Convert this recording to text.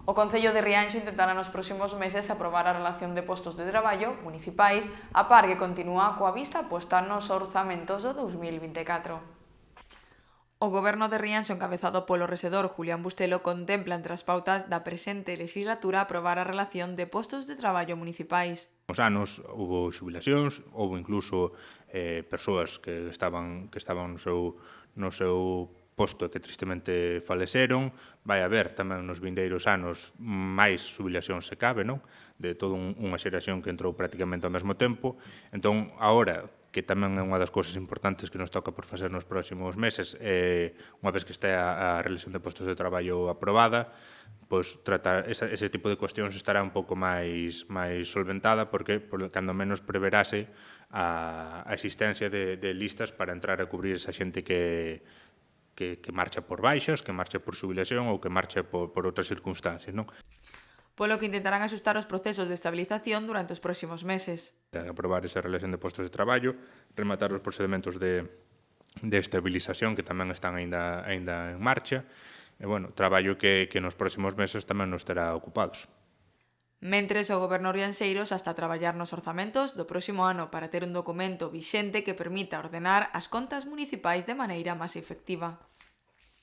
O Concello de Rianxo intentará nos próximos meses aprobar a relación de postos de traballo municipais, a par que continúa coa vista posta nos orzamentos do 2024. O Goberno de Rianxo, encabezado polo rexedor Julián Bustelo, contempla entre as pautas da presente legislatura aprobar a relación de postos de traballo municipais. Nos anos houve xubilacións, houve incluso persoas que estaban no seu posto e que tristemente faleceron. Vai haber tamén nos vindeiros anos máis xubilacións se cabe, non? De toda unha xeración que entrou prácticamente ao mesmo tempo. Entón, agora, que tamén é unha das cousas importantes que nos toca por facer nos próximos meses, unha vez que este a relación de postos de traballo aprobada, pois tratar ese tipo de cuestións estará un pouco máis solventada porque cando menos preverase a existencia de listas para entrar a cubrir esa xente que marcha por baixas, que marcha por xubilación ou que marcha por outras circunstancias, non? Polo que intentarán axustar os procesos de estabilización durante os próximos meses. Aprobar esa relación de postos de traballo, rematar os procedementos de estabilización que tamén están aínda en marcha, e, bueno, traballo que nos próximos meses tamén nos terá ocupados. Mentres, o Goberno rianxeiro xa está a traballar nos orzamentos do próximo ano para ter un documento vixente que permita ordenar as contas municipais de maneira máis efectiva.